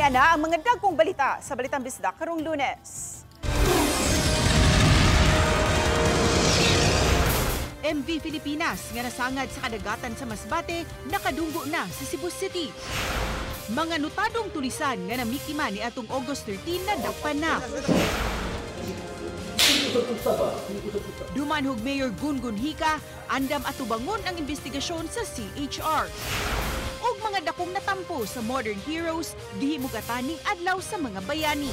Yan na ang mga dagkong balita sa Balitang Bisdak karong Lunes. MV Pilipinas nga nasangad sa kadagatan sa Masbate nakadunggo na sa Cebu City. Mga notadong tulisan nga namiktima ni atong August 13 na dakpan na. Dumanhog Mayor Gungun Hika, andam atubangon ang investigasyon sa CHR. Og mga dakong natampo sa Modern Heroes, gihimugatan ning adlaw sa mga bayani.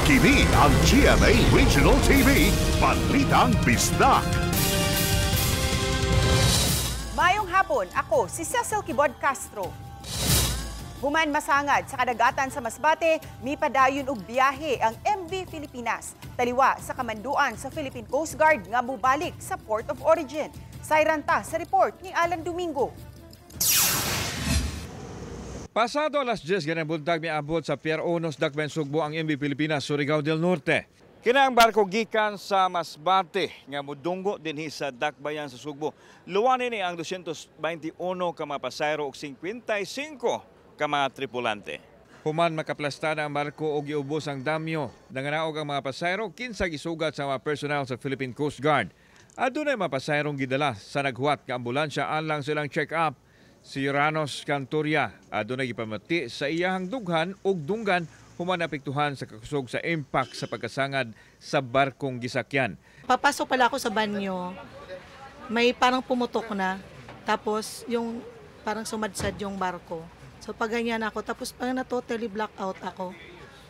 Kini ang GMA Regional TV, Balitang Bisdak. Mayong hapon, ako si Cecil Kibod Castro. Human masangad sa kadagatan sa Masbate, mi padayon og biyahe ang MV Pilipinas, taliwa sa kamanduan sa Philippine Coast Guard nga mubalik sa Port of Origin. Sayranta sa report ni Alan Domingo. Pasado alas 10 ganang buntag miabot sa Pier Unos Dakbayan Sugbo ang MV Pilipinas Surigao del Norte. Kina ang barko gikan sa Masbate nga mudunggo dinhi sa Dakbayan sa Sugbo. Luwanin ni ang 221 ka mga pasahero ug 55 ka mga tripulante. Human makaplasta na ang barko og giubos ang damyo. Nanganaog ang mga pasahero kinsa gisugat sa mga personnel sa Philippine Coast Guard. Adunay mga pasahero gidala sa naghuwat nga ambulansya alang silang check-up. Si Ranos Cantoria adunay gipamati sa iyahang dughan ug dunggan human apektuhan sa kakusog sa impact sa pagkasangad sa barkong gisakyan. Papasok pala ako sa banyo, may parang pumutok na, tapos yung parang sumadsad yung barko. So pag ganyan ako, tapos parang na-totally blackout ako.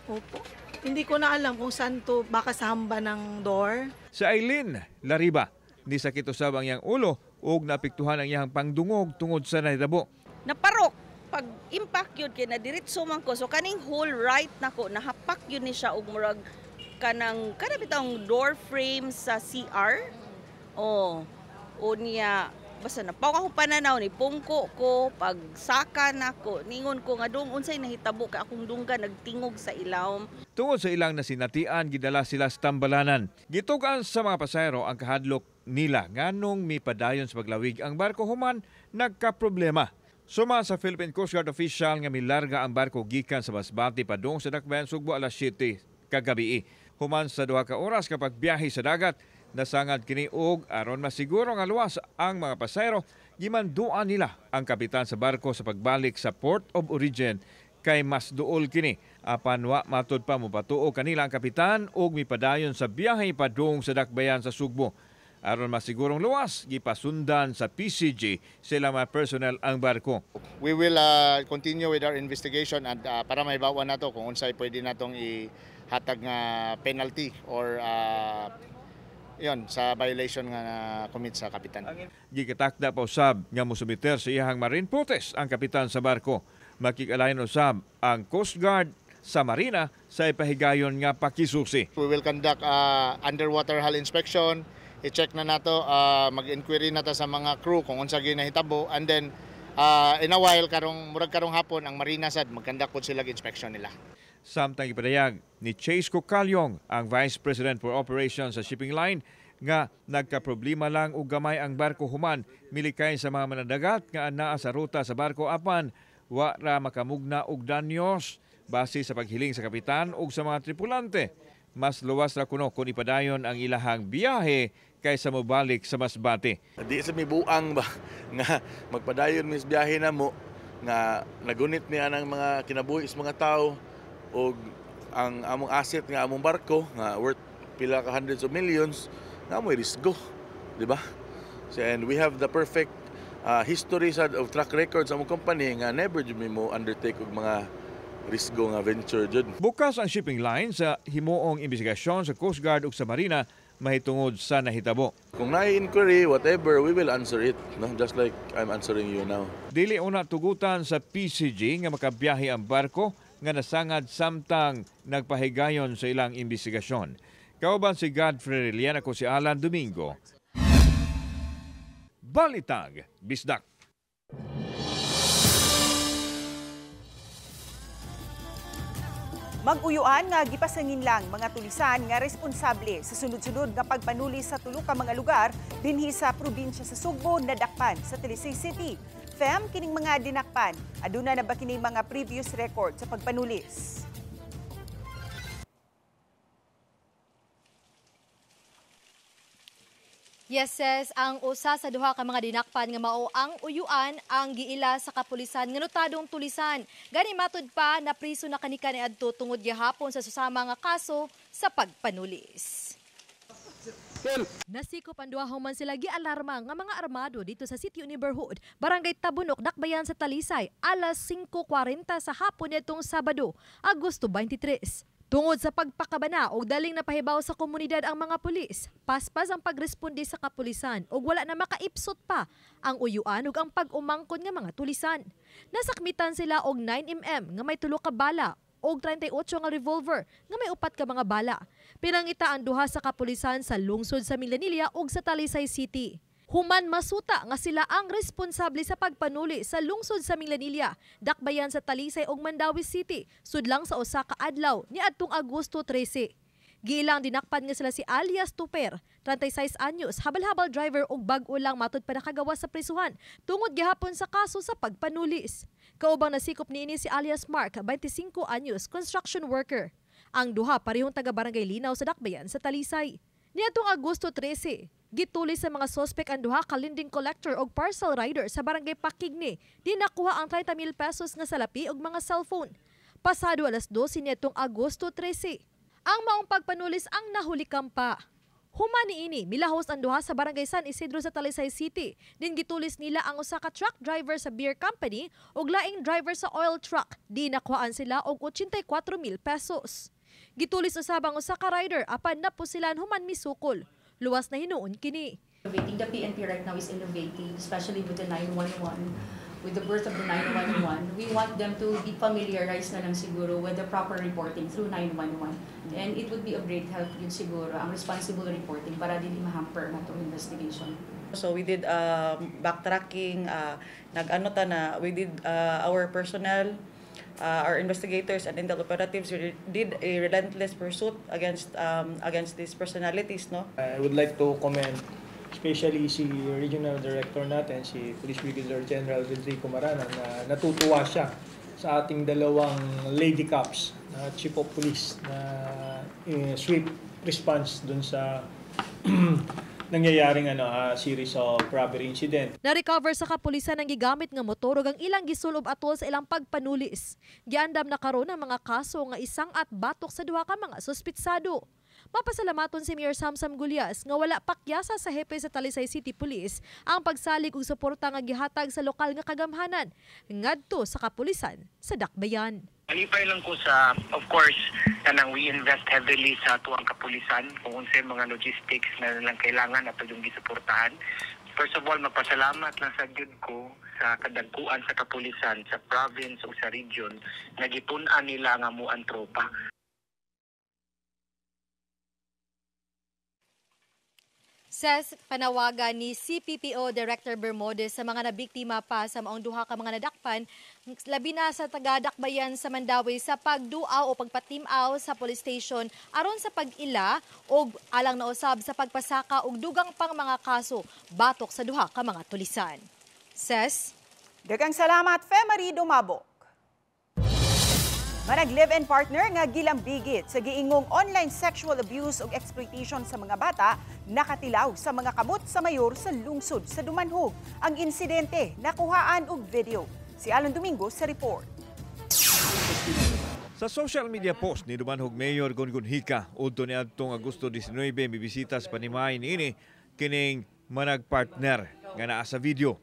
Opo. Hindi ko na alam kung saan to, baka sa hamba ng door. Si Aileen Lariba, ni sakit usab ang iyang ulo ug naapektuhan ang iyang pangdungog tungod sa nahitabo. Naparok pag impact yun kay nadiretso man ko, so kaning whole right nako nahapak yun ni siya og murag kanang bitang door frame sa CR. O niya basta napaw ako pananaw ni pungko ko pag saka nako ningon ko nga dong unsay nahitabo kay akong dungga nagtingog sa ilawom. Tungod sa ilang nasinatian, gidala sila sa tambalanan. Gitugan sa mga pasahero ang kahadlok nila nganong mipadayon sa paglawig ang barko human nagkaproblema. Suma sa Philippine Coast Guard official nga milarga ang barko gikan sa Masbate padung sa Dakbayan Sugbo alas 7 kagabi. Human sa 2 ka oras kapag biyahe sa dagat, nasangad kini og aron masiguro nga luwas ang mga pasahero, gimanduan nila ang kapitan sa barko sa pagbalik sa Port of Origin kay mas duol kini. Apan wa matud pa mopatuo kanila ang kapitan og mipadayon sa biyahe padung sa Dakbayan sa Sugbo. Aron masigurong luwas, gipasundan sa PCG sila mga personnel ang barko. We will continue with our investigation and para maibawan nato kung unsay pwede natong ihatag nga penalty or yon sa violation nga commit sa kapitan. Gikatakda pa usab nga mosumiter sa iyahang marine protest ang kapitan sa barko. Makikalayon usab ang Coast Guard sa Marina sa ipahigayon nga pakisusi. We will conduct underwater hull inspection. I-check na nato, mag-inquiry na ta sa mga crew kung unsa ginahitabo, and then in a while murag karong hapon ang Marina sad magkandak pod sila inspection nila. Samtang ipadayag ni Chase Cocalyong, ang Vice President for Operations sa shipping line, nga nagkaproblema lang og gamay ang barko human milikay sa mga manadagat nga anaa sa ruta sa barko apan wa ra makamugna og danyos base sa paghiling sa kapitan ug sa mga tripulante. Mas luwas ra kuno kung ipadayon ang ilahang biyahe kaysa mobalik sa Masbate. Di sa mibuang ba nga magpadayon mis biyahe na mo nga nagunit niya ng mga kinabuhi sa mga tao o ang among asset nga among barko nga worth pila ka hundreds of millions nga mo risgo, di ba? And we have the perfect history of track record sa among company nga never jud mo undertake og mga risgo nga venture jud. Bukas ang shipping line sa himuong investigasyon sa Coast Guard ug sa Marina mahitungod sa nahitabo. Kung na-inquiry, whatever, we will answer it, no? Just like I'm answering you now. Dili una tugutan sa PCG nga makabiyahe ang barko nga nasangad samtang nagpahigayon sa ilang investigasyon. Kauban si Godfrey Relian, ako si Alan Domingo. Balitang Bisdak. Mag-uyuan nga gipasangin lang mga tulisan nga responsable sa sunod-sunod nga pagpanuli sa tulo ka mga lugar dinhi sa probinsya sa Sugbo na dakpan sa Talisay City. Fem, kining mga dinakpan. Aduna na ba kining mga previous record sa pagpanulis? Yes, sis, ang usa sa duha ka mga dinakpan nga mao ang uyuan ang giila sa kapulisan nga notadong tulisan. Gani matud pa na priso na kanika niadto tungod gihapon sa susama nga kaso sa pagpanulis. Nasikop ang duha human sila gialarma nga mga armado dito sa City Neighborhood, Barangay Tabunok, Dakbayan sa Talisay, alas 5:40 sa hapon nitong Sabado, Agosto 23. Tungod sa pagpakabana og daling napahibaw sa komunidad ang mga pulis, paspas ang pagresponde sa kapulisan ug wala na makaipsot pa ang uyuan ug ang pag-umangkon nga mga tulisan. Nasakmitan sila og 9mm nga may 3 ka bala og 38 nga revolver nga may 4 ka mga bala. Pinangita ang duha sa kapulisan sa lungsod sa Milanilla ug sa Talisay City. Human masuta nga sila ang responsable sa pagpanuli sa lungsod sa Milanilla, Dakbayan sa Talisay ug Mandawi City, sudlang sa usa ka adlaw niadtong Agosto 13. Giilang dinakpan nga sila si alias Tuper, 36 anyos, habal-habal driver ug bag-o lang matud pa nakagawas sa prisuhan tungod gihapon sa kaso sa pagpanulis. Kaubang nasikop niini si alias Mark, 25 anyos, construction worker. Ang duha parehong taga-barangay Linaw sa Dakbayan sa Talisay. Niadtong Agosto 13, gitulis sa mga sospek ang duha ka lending collector og parcel rider sa barangay Pakigni. Di nakuha ang 30,000 pesos nga salapi og mga cellphone. Pasado alas 12 niadtong Agosto 13. Ang maong pagpanulis ang nahulikam pa. Human niini milahos ang duha sa barangay San Isidro sa Talisay City. Din gitulis nila ang usa ka truck driver sa beer company ug laing driver sa oil truck. Di nakuhaan sila og 84,000 pesos. Gitulis usabang usa ka rider apan napusilan human misukol. Luwas na hinuon kini. The PNP right now is innovating, especially with the 911, with the birth of the 911. We want them to be familiarized na lang siguro with the proper reporting through 911. And it would be of great help yun siguro, ang responsible reporting para dili mahamper na itong investigation. So we did backtracking, we did our personnel, our investigators and intel operatives did a relentless pursuit against these personalities, no? I would like to commend especially si Regional Director natin, si Police Brigadier General Rodrigo Marana, na natutuwa siya sa ating dalawang lady cops na Chief of Police na swift response dun sa nangyayaring series of robbery incident. Na-recover sa kapulisan ang gigamit nga motor ug ang ilang gisulob atol sa ilang pagpanulis. Giandam na karon ang mga kaso nga isang at batok sa duha ka mga suspitsado. Mapasalamaton si Mayor Samsam Gulyas nga wala pakyasa sa hepe sa Talisay City Police ang pagsalig og suporta nga gihatag sa lokal nga kagamhanan ngadto sa kapulisan sa Dakbayan. Alipay lang ko sa, of course, kanang we invest heavily sa tuwang kapulisan kung unsay mga logistics na nilang kailangan at yung gisuportahan. First of all, magpasalamat lang sa Diyod ko sa kadagkuan sa kapulisan sa province o sa region na gipun-an nila nga mo ang tropa. Says panawagan ni CPPO Director Bermudez sa mga nabiktima pa sa maong duha ka mga nadakpan, labi na sa taga-Dakbayan sa Mandawi sa pagduaw o pagpatimaw sa police station aron sa pag-ila o alang na usab sa pagpasaka og dugang pang mga kaso batok sa duha ka mga tulisan. Says, daghang salamat, Femari Dumabok. Manag live-in partner nga gilambigit sa giingong online sexual abuse ug exploitation sa mga bata nakatilaw sa mga kamot sa mayor sa lungsod sa Dumanhog. Ang insidente nakuhaan og video. Si Alan Domingo sa report. Sa social media post ni Dumanhog Mayor Gongon Hika udto niadtong Agosto 19 mibisita sa Panimay niini kining manag partner nga naa sa video.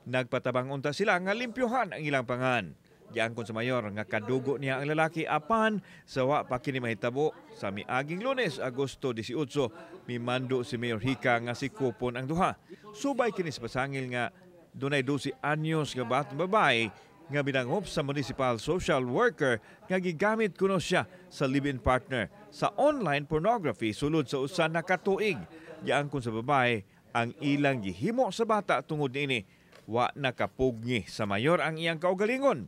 Nagpatabang unta sila nga limpyohan ang ilang pangan. Giangkon sa mayor nga kadugo niya ang lalaki apan sa wa pa kini mahitabo sa miaging Lunes, Agosto 18, mimando si Mayor Hika nga si kupon ang duha. Subay kini sa pasangil nga dunay 12 anyos nga batang babae nga binanghop sa municipal social worker nga gigamit kuno siya sa live-in partner sa online pornography sulod sa usa na katuig. Giangkon sa babae ang ilang gihimo sa bata tungod niini wa nakapugni sa mayor ang iyang kaugalingon.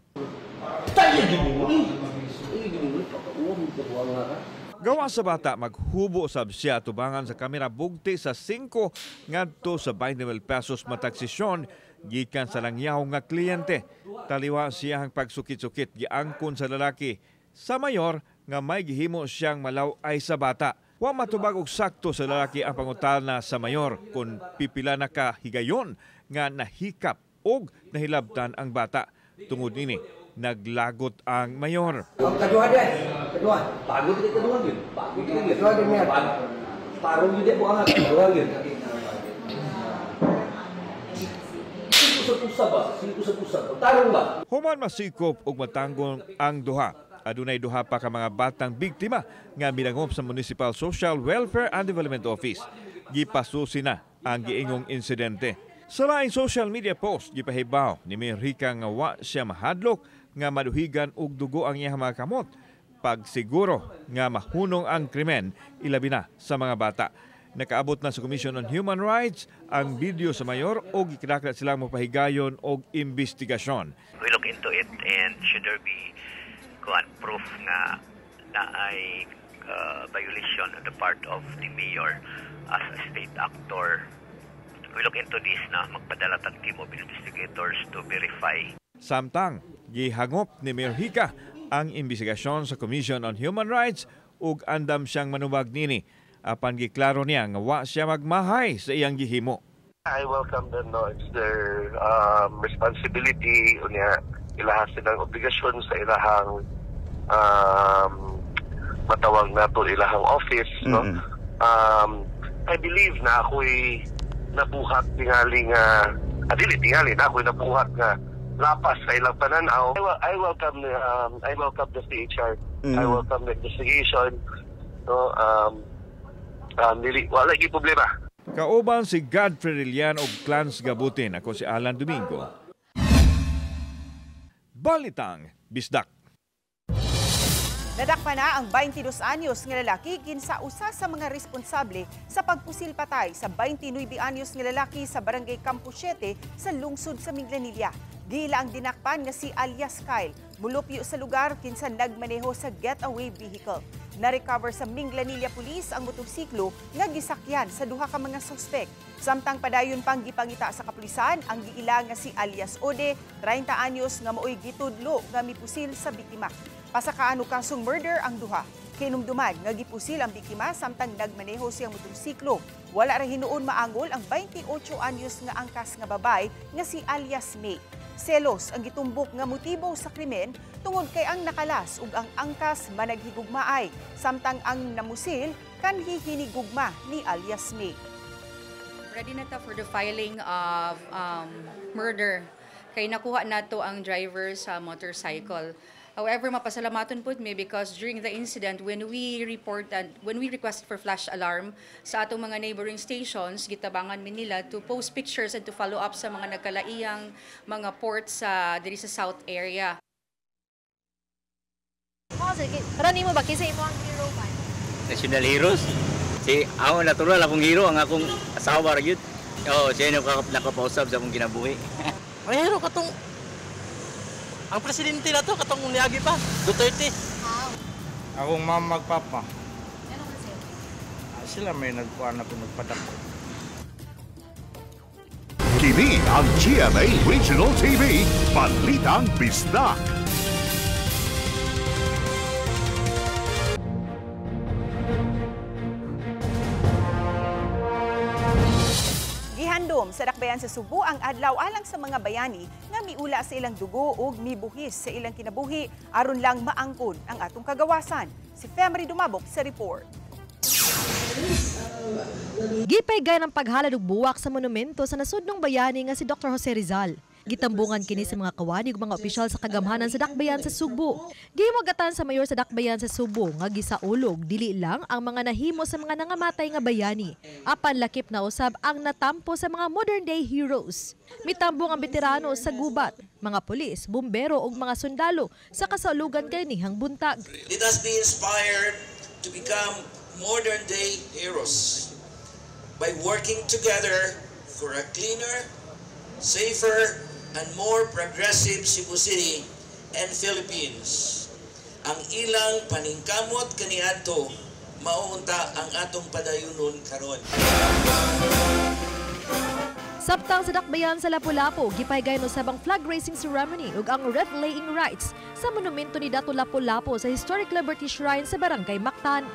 Gawa sa bata, maghubo sab siya tubangan sa kamera bugti sa 5 ngadto sa 20,000 pesos matag sesyon gikan sa langyaw nga kliyente. Taliwa siyang pagsukit-sukit giangkon sa lalaki sa mayor nga may gihimo siyang malaw-ay sa bata. Wa matubag og sakto sa lalaki ang pangutana sa mayor kung pipila na ka higayon nga nahikap og nahilabtan ang bata. Tungod nini, naglagot ang mayor. Ang kadua din. Kadua. Pagod din kadua yun. Pagod din. Kadua din niya. Parang yun din po ang kadua yun. Singko sa pusa. Tarong ba? Human masikop og matanggong ang duha. Adunay duha pa ka mga batang biktima nga milangop sa Municipal Social Welfare and Development Office. Gipasusi na ang giingong insidente. Sa laing social media post, gipahibaw ni Mayor Rica nga wa siya mahadlok nga maduhigan og dugo ang iyang mga kamot. Pagsiguro nga mahunong ang krimen, ilabi na sa mga bata. Nakaabot na sa Commission on Human Rights ang video sa mayor o gikidaklat silang mapahigayon og investigasyon. We look into it and should there be proof nga na ay violation on the part of the mayor as a state actor. We look into this na magpadala tag team of investigators to verify. Samtang gihangop ni Mayor Rica ang investigasyon sa Commission on Human Rights ug andam siyang manubag nini apan giklaro niya nga wa siya magmahay sa iyang gihimo. I welcome them, no. It's their responsibility unya ilahas silang obligasyon sa ilahang matawag na to ilahang office, no. I believe na ako'y nabuhat tingali nga tingali na ako'y nabuhat nga lapas sa ilang pananaw. I welcome the CHR. I welcome the investigation, no. Wala gi problema. Kauban si Godfrey Rillan og Clans Gabutin. Ako si Alan Domingo. Balitang Bisdak. Nadakpa na ang 22 anyos nga lalaki kinsa usa sa mga responsable sa pagpusil patay sa 29 anyos nga lalaki sa barangay Campo 7 sa lungsod sa Minglanilla. Gila ang dinakpan nga si alias Kyle, mulupyo sa lugar kinsa nagmaneho sa getaway vehicle. Na-recover sa Minglanilla Police ang motorsiklo nga gisakyan sa duha ka mga suspek. Samtang padayon pang gipangita sa kapulisan ang giila nga si alias Ode, 30 anyos nga maoy gitudlo nga mipusil sa biktima. Pasakaano kasong murder ang duha. Kinumduman nga gipusil ang biktima samtang nagmaneho siyang motorsiklo. Wala ra hinuon maangol ang 28 anyos nga angkas nga babay nga si alias May. Selos ang gitumbok nga motibo sa krimen tungod kay ang nakalas ug ang angkas managhigugmaay samtang ang namusil kanhi hinigugma ni alias May. Ready na ta for the filing of murder kay nakuha nato ang driver sa motorcycle. However, mapasalamaton po me because during the incident, when we requested for flash alarm sa atong mga neighboring stations, gitabangan mi nila to post pictures and to follow up sa mga nagkalaiyang mga ports sa diri sa south area. Rani mo ba kisa imo ang hero man? National heroes? Si ako natural akong hero ang akong asawa ra gyud. Oh, siya nakapausab sa akong kinabuhi. Ang hero katong ang presidente na to, katong niyagi pa, Duterte. Akong mama magpapa. Sila may nagkuhan na kung nagpadako. Kini ang GMA Regional TV, Balitang Bisdak. Gihandom sa dakbayan sa Subo ang adlaw alang sa mga bayani nga miula sa ilang dugo ug mibuhis sa ilang kinabuhi aron lang maangkon ang atong kagawasan. Si Femery Dumabok sa report. Gipay ng paghalad og buwak sa monumento sa nasudnong bayani nga si Dr. Jose Rizal. Gitambungan kini sa mga kawani ug mga opisyal sa kagamhanan sa dakbayan sa Subo. Gihimugatan sa mayor sa dakbayan sa Subo nga gisaulog dili lang ang mga nahimo sa mga nangamatay nga bayani. Apan lakip na usab ang natampo sa mga modern day heroes. Mitambong ang veterano sa gubat, mga pulis, bumbero ug mga sundalo sa kasaulugan kay nihang buntag. Let us be inspired to become modern day heroes by working together for a cleaner, safer, and more progressive Cebu City and Philippines. Ang ilang paningkamot kaniadto mauunta ang atong padayunon karon. Sabtang sa dakbayan sa Lapu-Lapu, gipahigay no sabang flag raising ceremony ug ang wreath laying rites sa monumento ni Dato Lapu-Lapu sa Historic Liberty Shrine sa Barangay Mactan.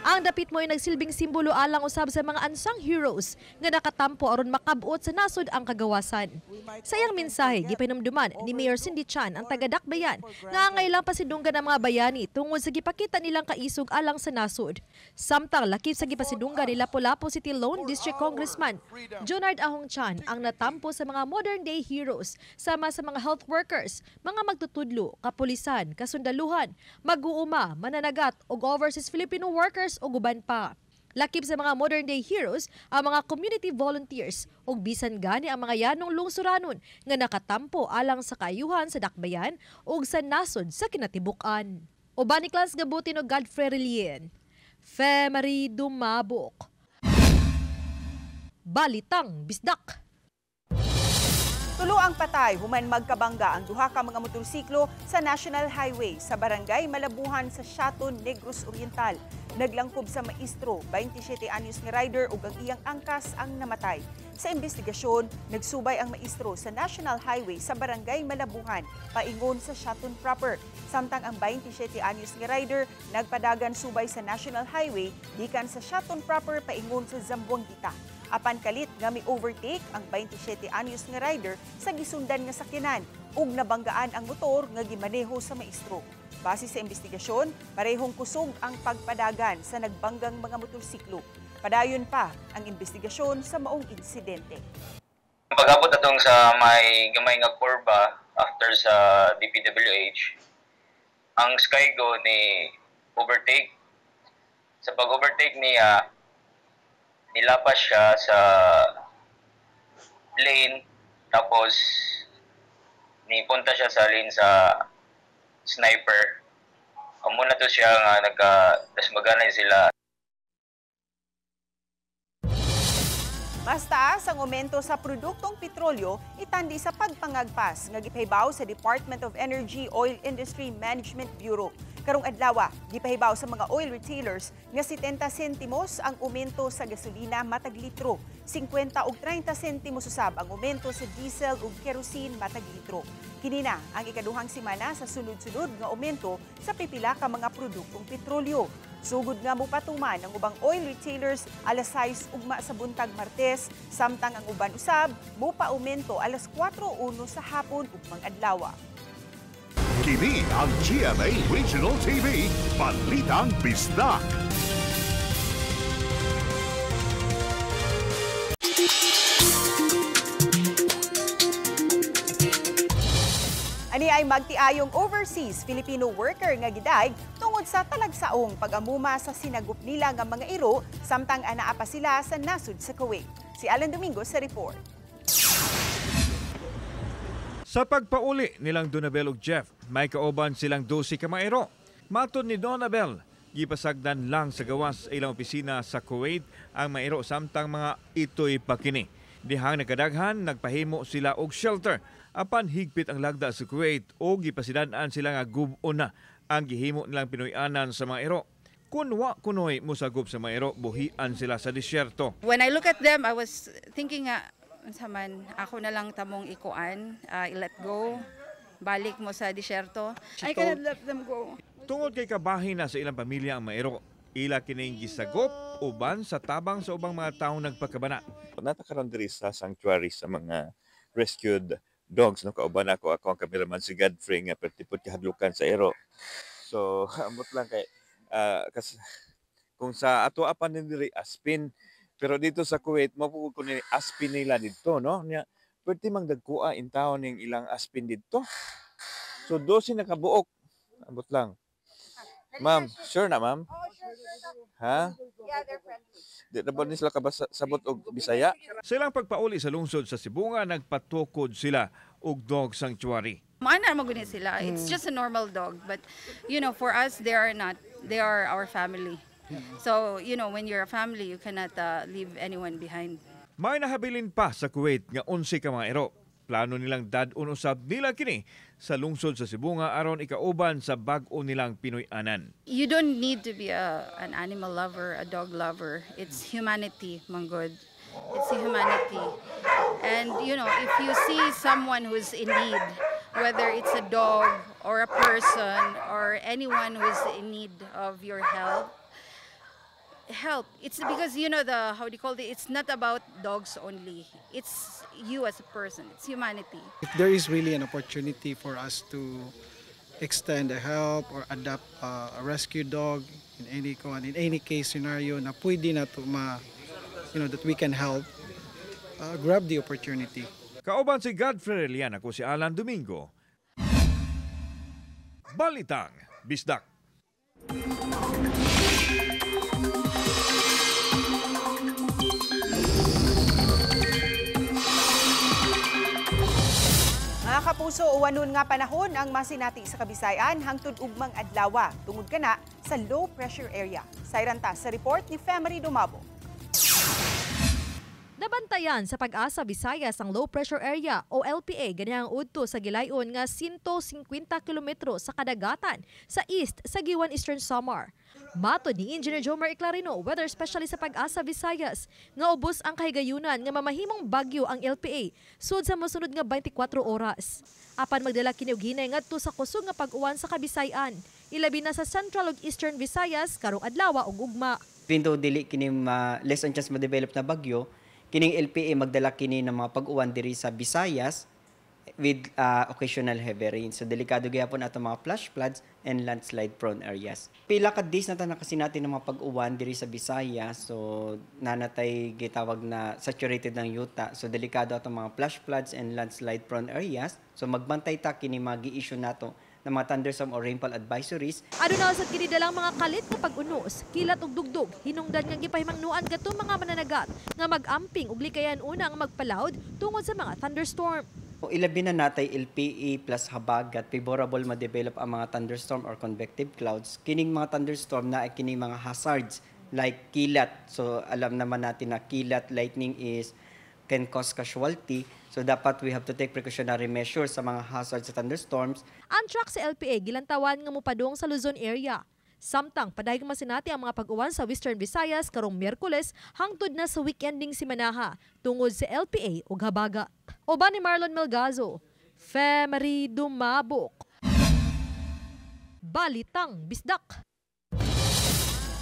Ang dapit mo ay nagsilbing simbolo alang usab sa mga unsung heroes nga nakatampo aron makabuot sa nasod ang kagawasan. Sa iyang mensahe, gipahinumduman ni Mayor Cindy Chan ang taga-Dakbayan nga angailang pasidunggan ang mga bayani tungod sa gipakita nilang kaisog alang sa nasod. Samtang lakip sa gipasidunggan ni Lapu-Lapu City Lone District Congressman Jonard Ahong Chan ang natampo sa mga modern day heroes sama sa mga health workers, mga magtutudlo, kapulisan, kasundaluhan, mag-uuma, mananagat ug overseas Filipino workers o guban pa. Lakip sa mga modern day heroes ang mga community volunteers ug bisan gani ang mga yanong lungsuranon nga nakatampo alang sa kaayuhan sa dakbayan ug sa nasod sa kinatibuk-an. Uban ni Clans Gabutin og Godfrey Relien, Femari Dumabok. Balitang Bisdak. Tulo ang patay human magkabangga ang duha ka mga motorsiklo sa National Highway sa Barangay Malabuhan sa Shaton, Negros Oriental. Naglangkob sa maestro, 27 anyos nga rider ug ang iyang angkas ang namatay. Sa investigasyon, nagsubay ang maestro sa National Highway sa Barangay Malabuhan paingon sa Shaton proper. Samtang ang 27 anyos nga rider nagpadagan subay sa National Highway gikan sa Shaton proper paingon sa Zamboanguita. Apan kalit nga mi-overtake ang 27 anyos nga rider sa gisundan nga sakyanan ug nabanggaan ang motor nga gimaneho sa maestro. Base sa investigasyon, parehong kusog ang pagpadagan sa nagbanggang mga motorsiklo. Padayon pa ang investigasyon sa maong insidente. Pag-abot atong sa may gamay nga kurba after sa DPWH, ang Skygo ni overtake. Sa pag-overtake niya, nilapas siya sa lane, tapos nipunta siya sa lane sa sniper. Muna to siya nga nagkadasmaganan sila. Mas taas ang aumento sa produktong petrolyo itandi sa pagpangagpas nga gipahibaw sa Department of Energy Oil Industry Management Bureau. Karong adlaw, gipahibaw sa mga oil retailers nga 70 sentimos ang aumento sa gasolina matag litro, 50 ug 30 sentimos usab ang aumento sa diesel ug kerosene matag litro. Kini na ang ikaduhang semana sa sunod-sunod nga aumento sa pipila ka mga produktong petrolyo. Sugod nga mupatuman ang ubang oil retailers alas 6 ugma sa buntag Martes, samtang ang uban usab mupa-aumento alas 4:01 sa hapon ug adlaw. Kini ang GMA Regional TV, Balitang Bisdak. Ani ay magtiayong overseas Filipino worker nga gidaig tungod sa talagsaong pag-amuma sa sinagup nila nga mga iro samtang anaa pa sila sa nasud sa Kuwait. Si Alan Domingo sa report. Sa pagpauli nilang Donabel ug Jeff, may kauban silang 12 ka mga iro. Matod ni Donabel, gipasagdan lang sa gawas ilang opisina sa Kuwait ang mga iro samtang mga ito'y pakini. Dihang nagkadaghan, nagpahimo sila og shelter. Apan higpit ang lagda sa Kuwait o gipasidan-an sila nga gubo na ang gihimo nilang Pinoy-anan sa mga iro. Kung wa kunoy musagop sa mga iro, buhian sila sa disyerto. When I look at them, I was thinking saman ako na lang tamong ikuan, i-let go, balik mo sa disyerto. I cannot let them go. Tungod kay kabahin na sa ilang pamilya ang mga iro, ila kining gisagop uban sa tabang sa ubang mga taong nagpakabana. Natakaroon diri sa sanctuary sa mga rescued dogs, no? Kauban ako ang cameraman si Godfrey nga pertipod kahadlukan sa iro. So amot lang kay kasi kung sa ato apan diri Aspin, pero dito sa Kuwait mapugod ko ni Aspin nila dito, no? Nya perti mang dagkua in taon ning ilang Aspin dito. So 12 na kabuok. Amot lang. Ma'am, sure na ma'am? Ha? Yeah, they're friendly. Di na ba sila sabot og Bisaya? Silang pagpauli sa lungsod sa Sibunga, nagpatukod sila og dog sanctuary. Maana mo guni sila. It's just a normal dog, but you know, for us they are not. They are our family. So, you know, when you're a family, you cannot leave anyone behind. May nahabilin pa sa Kuwait nga 11 ka mga iro. Plano nilang dad-on usab nila kini sa lungsod sa Sibunga aron ikauban sa bag-o nilang Pinoy-anan. You don't need to be an animal lover, a dog lover. It's humanity, manggod. It's humanity. And And you know, if you see someone who's in need, whether it's a dog or a person or anyone who's in need of your help, it's because, you know, how do you call it, it's not about dogs only, it's you as a person, it's humanity. If there is really an opportunity for us to extend a help or adopt a rescue dog in any case scenario na pwede na to that we can help, grab the opportunity. Kauban si Godfrey Relian, ako si Alan Domingo. Balitang Bisdak. Mga kapuso, uwanon nga panahon ang masinati sa Kabisayan hangtod ugmang adlaw tungod kana sa low pressure area. Sayranta sa report ni Femery Dumabo. Nabantayan sa Pag-asa Visayas ang low pressure area o LPA ganihang udto sa gilayon nga 150 kilometro sa kadagatan sa east sa Giwan Eastern Samar. Matod ni Engineer Jomer Iclarino, weather specialist sa Pag-asa Visayas, nga ubos ang kahigayunan nga mamahimong bagyo ang LPA sud sa mosunod nga 24 oras. Apan magdala kini og hinay ngadto sa kusog nga pag-uwan sa Kabisayan, ilabi na sa Central ug Eastern Visayas karong adlaw ug ugma. Pinto dili kini less on chance ma-develop na bagyo, kining LPA magdala kini ng mga pag-uwan diri sa Visayas with occasional heavy rain. So delikado gyapon ato mga flash floods and landslide prone areas. Pila ka days na ta nakasinatin ng mga pag-uwan diri sa Visayas. So nanatay gitawag na saturated ng yuta. So delikado ato mga flash floods and landslide prone areas. So magbantay ta kini magi-issue nato ng mga thunderstorm or rainfall advisories. Aduna sa kini dalang mga kalit nga pag-unos, kilat ug dugdog, hinungdan nga gipahimangnuan kadtong mga mananagat nga mag-amping ug likayan una ang magpalaod tungod sa mga thunderstorm. Ilabi na natay LPA plus habagat, favorable ma-develop ang mga thunderstorm or convective clouds. Kining mga thunderstorm na ay kining mga hazards like kilat. So alam naman natin na kilat, lightning can cause casualty. So dapat we have to take precautionary measures sa mga hazards sa thunderstorms. Ang truck sa LPA gilantawan nga mopadung sa Luzon area. Samtang padayong masinati ang mga pag-uwan sa Western Visayas karong Miyerkules hangtod na sa weekending simanaha tungod sa LPA ug habagat. Uban ni Marlon Melgazo, Femery Dumabok. Balitang Bisdak.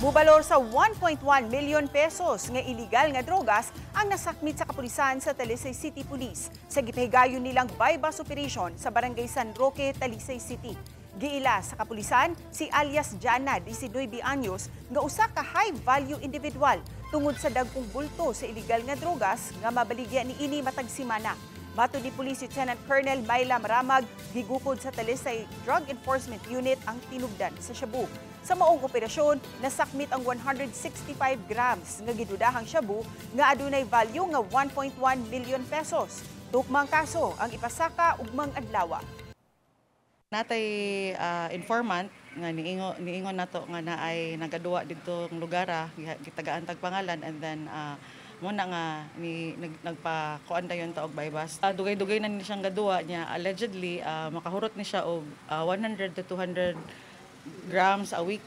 Mubalor sa 1.1 million pesos nga iligal nga drogas ang nasakmit sa kapulisan sa Talisay City Police sa gipahigayon nilang bypass operation sa Barangay San Roque, Talisay City. Giila sa kapulisan si alias Jana, 19 anyos, nga usa ka high-value individual tungod sa dagkong bulto sa iligal nga drogas nga mabaligya niini matag simana. Matod ni Police Lieutenant Colonel Myla Maramag, gigukod sa Talisay Drug Enforcement Unit ang tinubdan sa shabu. Sa maong operasyon, nasakmit ang 165 grams nga gidudahang shabu nga adunay value nga 1.1 million pesos. Tukmang kaso ang ipasaka ugmang adlaw. Natay informant nga niingon nato nga naay nagaduwa didtong lugar, gitagaan tag pangalan, and then muna nga nagpakuan dayon ta og bypass. Dugay-dugay na ni siyang gaduwa niya, allegedly makahurot ni siya og 100 to 200 grams a week.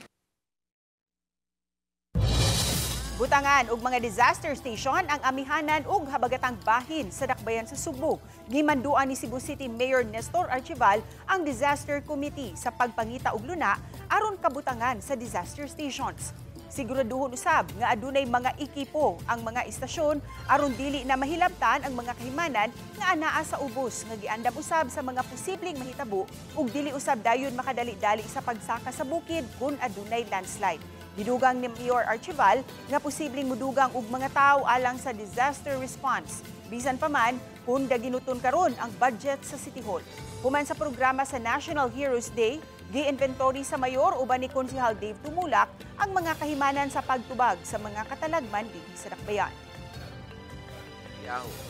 Butangan og mga disaster station ang amihanan ug habagatang bahin sa dakbayan sa Subo. Gimanduan ni Cebu City Mayor Nestor Archival ang Disaster Committee sa pagpangita og luna aron kabutangan sa disaster stations. Siguraduhon usab nga adunay mga ekipo ang mga istasyon aron dili na mahilabtan ang mga kahimanan nga anaa sa ubos nga giandam usab sa mga posibleng mahitabo ug dili usab dayon makadali-dali sa pagsaka sa bukid kung adunay landslide. Gidugang ni Mayor Archival nga posibleng mudugang og mga tawo alang sa disaster response. Bisan pa man kung daginuton karon ang budget sa City Hall. Human sa programa sa National Heroes Day, gi-inventory sa mayor uban ni Konsehal Dave Tumulak ang mga kahimanan sa pagtubag sa mga katalagman dinhi sa dakbayan.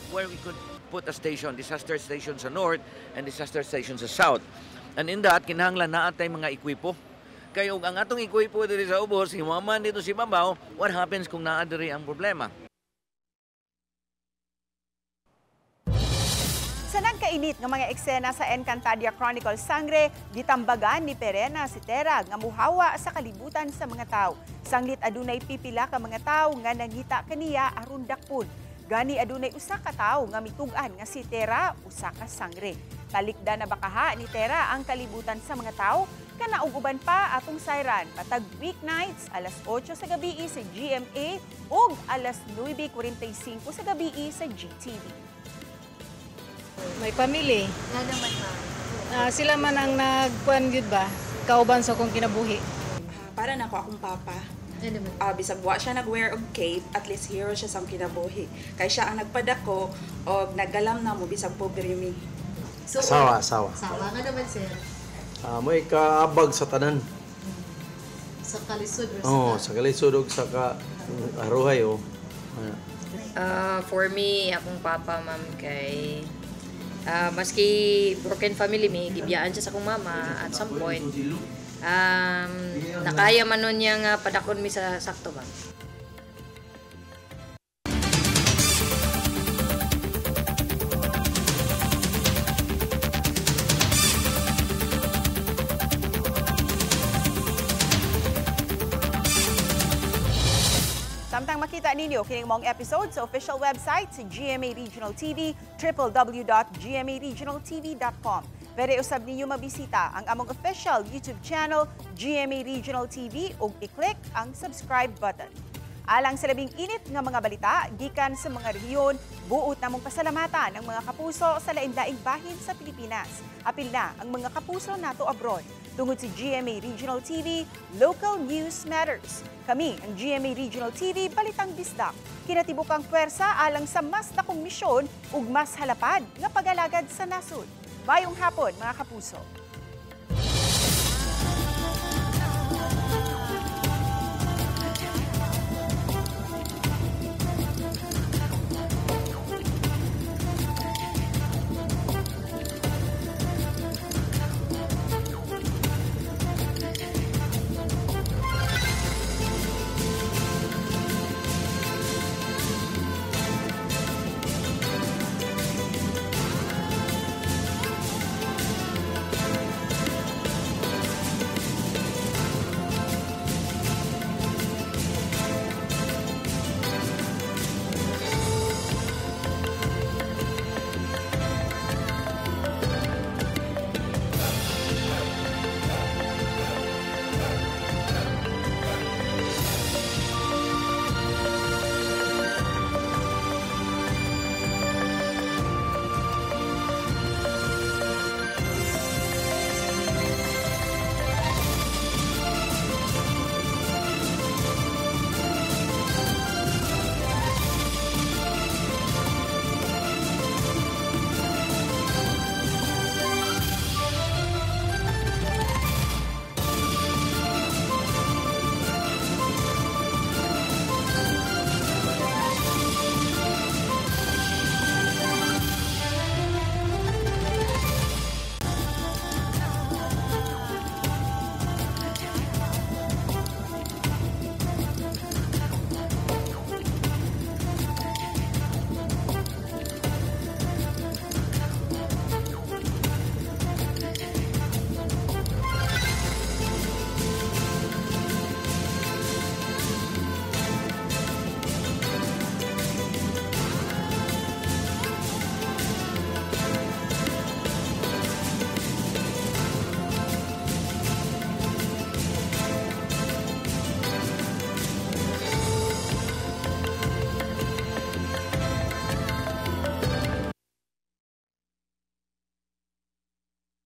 Where we could put a station, disaster station sa north and disaster station sa south. And in that, kinahanglan na atay mga ekwipo. Kayo ang atong ekwipo diri sa ubos, himaman dito si Babaw, what happens kung naadiri ang problema? Sa nagkainit ng mga eksena sa Encantadia Chronicles Sangre, gitambagan ni Perena si Terag nga muhawa sa kalibutan sa mga tao. Sanglit adunay pipila ka mga tao nga nangita kaniya aron dakpon. Gani adunay usa ka tawo nga mitugan nga si Tera usa ka sangre. Talikda na bakaha ni Tera ang kalibutan sa mga tawo kana ug uban pa atong sayran matag weeknights alas 8 sa gabi sa GMA ug alas 9:45 sa gabi sa GTV. May pamilya. Nga naman Sila man ang nagkuan gyud ba? Kauban sa akong kinabuhi. Para na ko akong papa. Bisag wa siya nag-wear og cape, at least hero siya sa kinabuhi. Kay siya ang nagpadako og naggalam na mo bisag pobre mi. So, asawa. Asawa nga naman, sir. May kaabag sa tanan. Sa kalisod. Sa kalisod ug sa aruhay. For me, akong papa, ma'am, kay maski broken family mi, gibiyaan siya sa akong mama at some point. Nakaya man nun niya nga padakon mi sa sakto ba? Samtang makita ninyo kining mong episode sa official website sa GMA Regional TV, www.gmaregionaltv.com. Pwede usab ninyo mabisita ang among official YouTube channel, GMA Regional TV, ug i-click ang subscribe button. Alang sa labing init nga mga balita, gikan sa mga rehiyon, buot namong pasalamatan ang mga kapuso sa lain-laing bahin sa Pilipinas. Apil na ang mga kapuso nato abroad. Tungod si GMA Regional TV, Local News Matters. Kami, ang GMA Regional TV, Balitang Bisdak. Kinatibukang pwersa alang sa mas dakong misyon ug mas halapad nga pag-alagad sa nasod. Mayong hapon, mga kapuso.